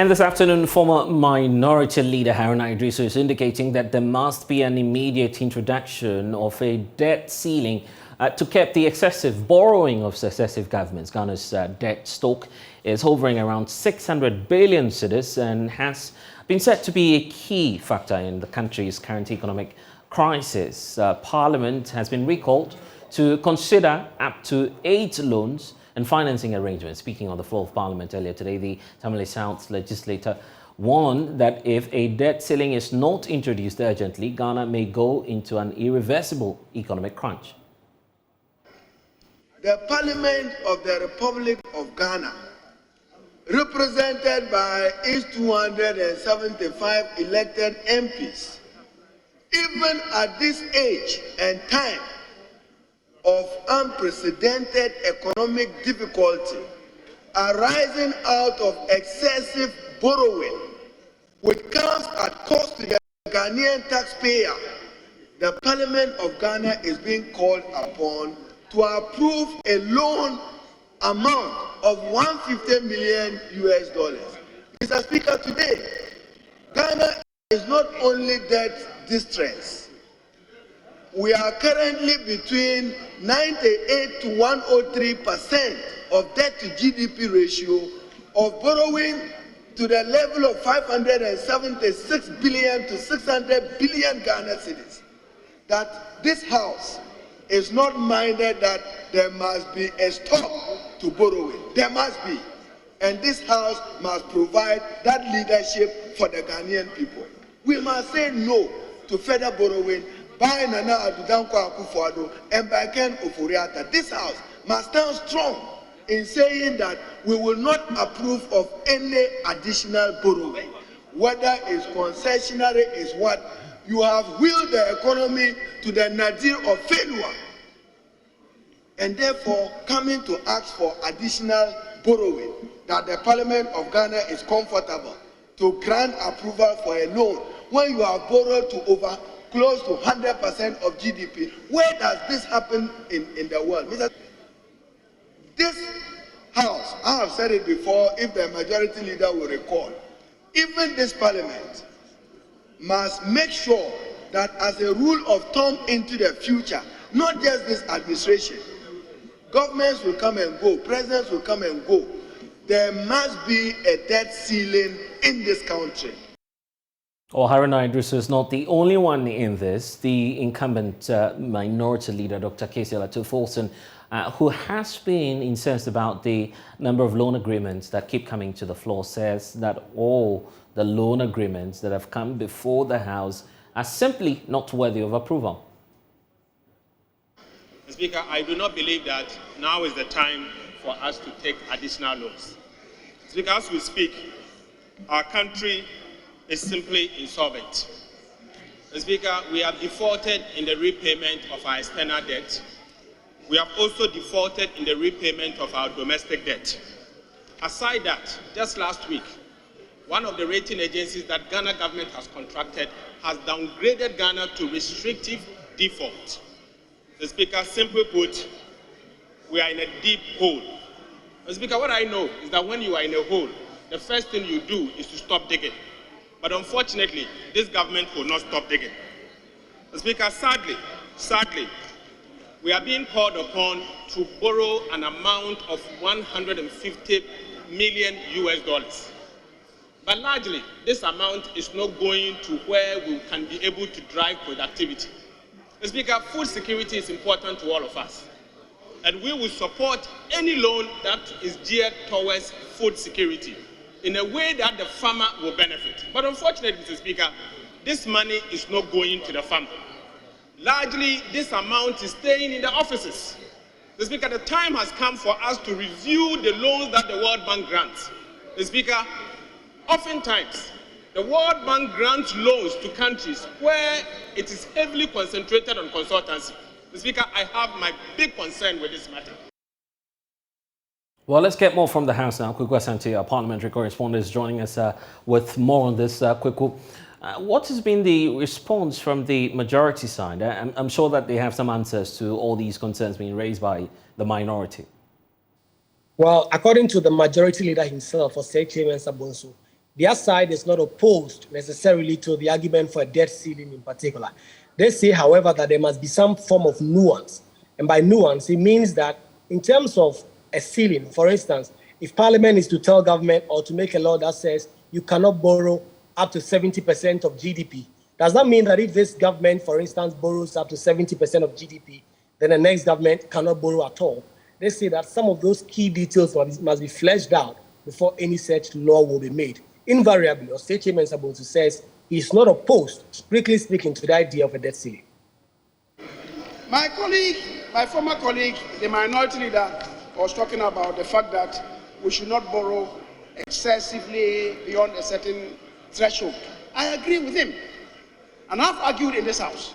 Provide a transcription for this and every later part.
And this afternoon, former minority leader Haruna Iddrisu is indicating that there must be an immediate introduction of a debt ceiling to curb the excessive borrowing of successive governments. Ghana's debt stock is hovering around 600 billion cedis and has been said to be a key factor in the country's current economic crisis. Parliament has been recalled to consider up to 8 loans and financing arrangements. Speaking on the floor of Parliament earlier today, the Tamale South legislator warned that if a debt ceiling is not introduced urgently, Ghana may go into an irreversible economic crunch. The Parliament of the Republic of Ghana, represented by its 275 elected MPs, even at this age and time of unprecedented economic difficulty arising out of excessive borrowing, which comes at cost to the Ghanaian taxpayer, the Parliament of Ghana is being called upon to approve a loan amount of $150 million. Mr. Speaker, today, Ghana is not only debt distress. We are currently between 98 to 103% of debt to GDP ratio, of borrowing to the level of 576 billion to 600 billion Ghana cedis. That this House is not minded that there must be a stop to borrowing. There must be. And this House must provide that leadership for the Ghanaian people. We must say no to further borrowing by Nana Addo Dankwa Akufo-Addo and by Ken Ofori-Atta. This House must stand strong in saying that we will not approve of any additional borrowing. Whether it's concessionary is what you have wheeled the economy to the nadir of failure, and therefore coming to ask for additional borrowing, that the Parliament of Ghana is comfortable to grant approval for a loan when you have borrowed to over close to 100% of GDP. Where does this happen in the world? This House, I have said it before, if the majority leader will recall, even this Parliament must make sure that as a rule of thumb into the future, not just this administration, governments will come and go, presidents will come and go, there must be a debt ceiling in this country. Well, Haruna Iddrisu is not the only one in this. The incumbent minority leader, Dr. Casey Alatu-Folson, who has been incensed about the number of loan agreements that keep coming to the floor, says that all the loan agreements that have come before the House are simply not worthy of approval. Mr. Speaker, I do not believe that now is the time for us to take additional loans. Mr. Speaker, as we speak, our country is simply insolvent. Mr. Speaker, we have defaulted in the repayment of our external debt. We have also defaulted in the repayment of our domestic debt. Aside that, just last week, one of the rating agencies that Ghana government has contracted has downgraded Ghana to restrictive default. Mr. Speaker, simply put, we are in a deep hole. Mr. Speaker, what I know is that when you are in a hole, the first thing you do is to stop digging. But unfortunately, this government will not stop digging. Mr. Speaker, sadly, we are being called upon to borrow an amount of $150 million. But largely, this amount is not going to where we can be able to drive productivity. Mr. Speaker, food security is important to all of us. And we will support any loan that is geared towards food security in a way that the farmer will benefit. But unfortunately, Mr. Speaker, this money is not going to the farmer. Largely, this amount is staying in the offices. Mr. Speaker, the time has come for us to review the loans that the World Bank grants. Mr. Speaker, oftentimes, the World Bank grants loans to countries where it is heavily concentrated on consultancy. Mr. Speaker, I have my big concern with this matter. Well, let's get more from the House now. Kweku Asante, our parliamentary correspondent, is joining us with more on this. Kweku, what has been the response from the majority side? I'm sure that they have some answers to all these concerns being raised by the minority. Well, according to the majority leader himself, Osei Chairman Sabonso, their side is not opposed necessarily to the argument for a debt ceiling in particular. They say, however, that there must be some form of nuance. And by nuance, it means that in terms of a ceiling, for instance, if Parliament is to tell government or to make a law that says you cannot borrow up to 70% of GDP, does that mean that if this government, for instance, borrows up to 70% of GDP, then the next government cannot borrow at all? They say that some of those key details must be fleshed out before any such law will be made. Invariably, our State Chairman Sabotu says he is not opposed, strictly speaking, to the idea of a debt ceiling. My colleague, my former colleague, the minority leader, was talking about the fact that we should not borrow excessively beyond a certain threshold. I agree with him. And I've argued in this House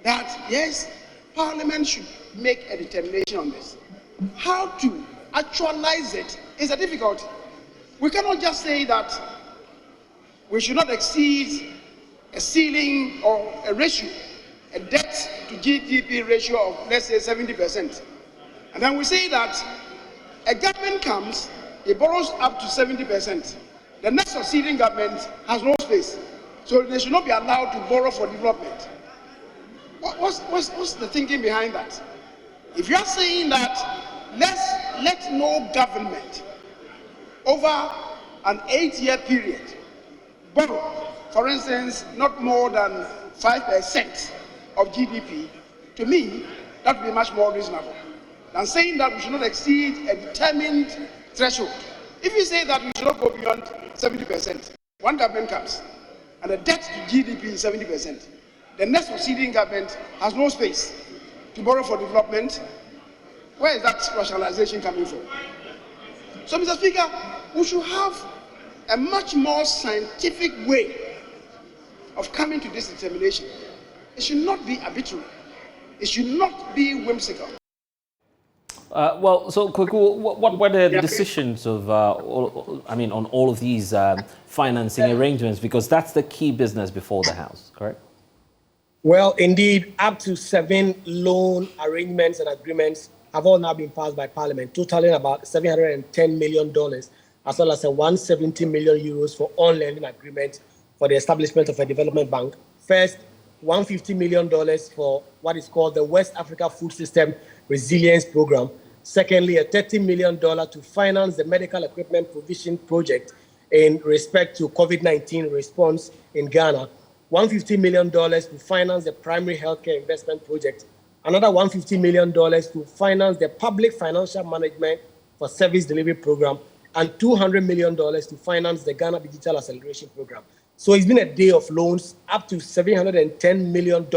that, yes, Parliament should make a determination on this. How to actualize it is a difficulty. We cannot just say that we should not exceed a ceiling or a ratio, a debt to GDP ratio of, let's say, 70%. And then we say that a government comes, it borrows up to 70%. The next succeeding government has no space. So they should not be allowed to borrow for development. What's the thinking behind that? If you are saying that let no government over an 8-year period borrow, for instance, not more than 5% of GDP, to me, that would be much more reasonable than saying that we should not exceed a determined threshold. If you say that we should not go beyond 70%, one government comes and the debt to GDP is 70%, the next succeeding government has no space to borrow for development. Where is that rationalization coming from? So, Mr. Speaker, we should have a much more scientific way of coming to this determination. It should not be arbitrary. It should not be whimsical. Well, so Kwaku, what were the decisions of, on all of these financing arrangements? Because that's the key business before the House, correct? Well, indeed, up to 7 loan arrangements and agreements have all now been passed by Parliament, totaling about $710 million, as well as 170 million euros for on-lending agreement for the establishment of a development bank. First, $150 million for what is called the West Africa Food System Resilience Program. Secondly, a $30 million to finance the medical equipment provision project in respect to COVID-19 response in Ghana. $150 million to finance the primary healthcare investment project. Another $150 million to finance the public financial management for service delivery program, and $200 million to finance the Ghana Digital Acceleration Program. So it's been a day of loans. Up to $710 million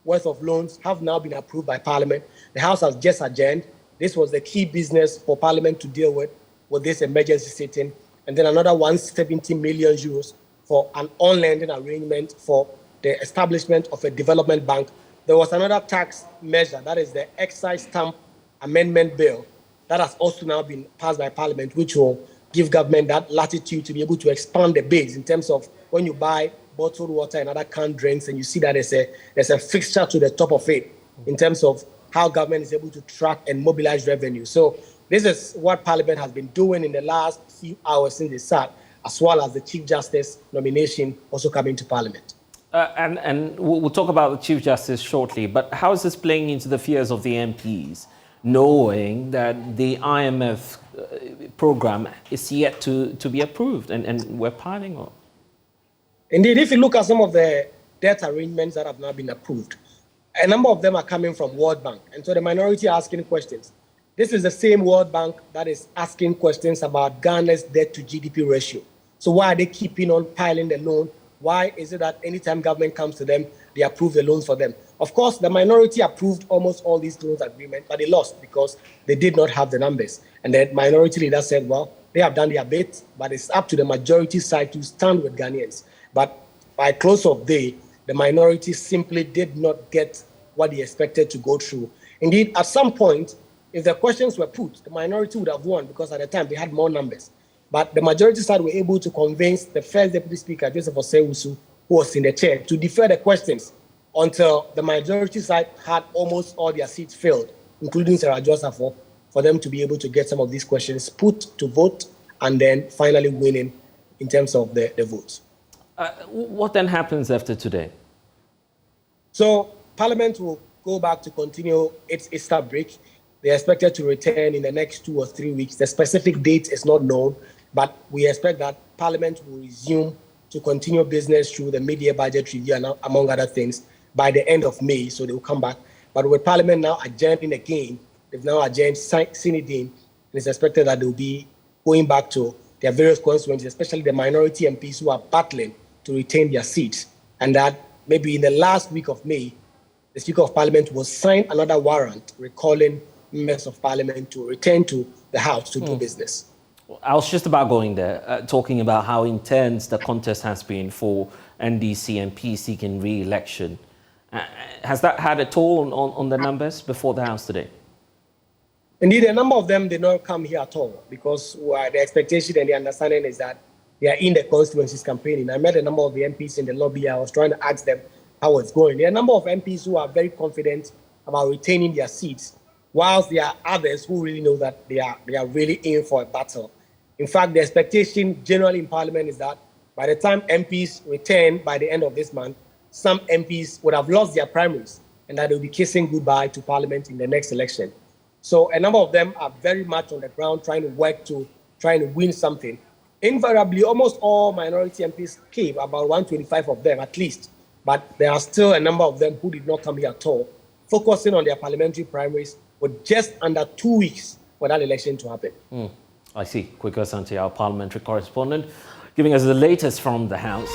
worth of loans have now been approved by Parliament. The House has just adjourned. This was the key business for Parliament to deal with this emergency sitting. And then another 170 million euros for an on-lending arrangement for the establishment of a development bank. There was another tax measure, that is the excise stamp amendment bill, that has also now been passed by Parliament, which will give government that latitude to be able to expand the base in terms of when you buy bottled water and other canned drinks, and you see that there's a fixture to the top of it in terms of how government is able to track and mobilize revenue. So this is what Parliament has been doing in the last few hours since they sat, as well as the Chief Justice nomination also coming to Parliament. And we'll talk about the Chief Justice shortly, but how is this playing into the fears of the MPs, knowing that the IMF program is yet to be approved and we're piling on? Indeed, if you look at some of the debt arrangements that have now been approved, a number of them are coming from World Bank. And so the minority are asking questions. This is the same World Bank that is asking questions about Ghana's debt to GDP ratio. So why are they keeping on piling the loan? Why is it that anytime government comes to them, they approve the loans for them? Of course, the minority approved almost all these loans agreements, but they lost because they did not have the numbers. And the minority leader said, well, they have done their bit, but it's up to the majority side to stand with Ghanaians. But by close of day, the minority simply did not get what they expected to go through. Indeed, at some point, if the questions were put, the minority would have won because at the time they had more numbers. But the majority side were able to convince the first deputy speaker, Joseph Osei-Wusu, who was in the chair, to defer the questions until the majority side had almost all their seats filled, including Sarah Josafo, for them to be able to get some of these questions put to vote and then finally winning in terms of the votes. What then happens after today? So Parliament will go back to continue its Easter break. They are expected to return in the next 2 or 3 weeks. The specific date is not known, but we expect that Parliament will resume to continue business through the mid-year budget review and among other things by the end of May, so they will come back. But with Parliament now adjourning again, they've now adjourned Senate, and it's expected that they'll be going back to their various constituencies, especially the minority MPs who are battling to retain their seats. And that maybe in the last week of May, the Speaker of Parliament will sign another warrant recalling members of Parliament to return to the House to do business. I was just about going there, talking about how intense the contest has been for NDC MPs seeking re-election. Has that had a toll on the numbers before the House today? Indeed, a number of them did not come here at all because the expectation and the understanding is that they are in the constituencies campaigning. I met a number of the MPs in the lobby. I was trying to ask them how it's going. There are a number of MPs who are very confident about retaining their seats, whilst there are others who really know that they are really in for a battle. In fact, the expectation generally in Parliament is that by the time MPs return by the end of this month, some MPs would have lost their primaries and that they'll be kissing goodbye to Parliament in the next election. So a number of them are very much on the ground trying to work to trying to win something. Invariably, almost all minority MPs came, about 125 of them at least, but there are still a number of them who did not come here at all, focusing on their parliamentary primaries with just under 2 weeks for that election to happen. I see. Quick Asante, our parliamentary correspondent, giving us the latest from the House.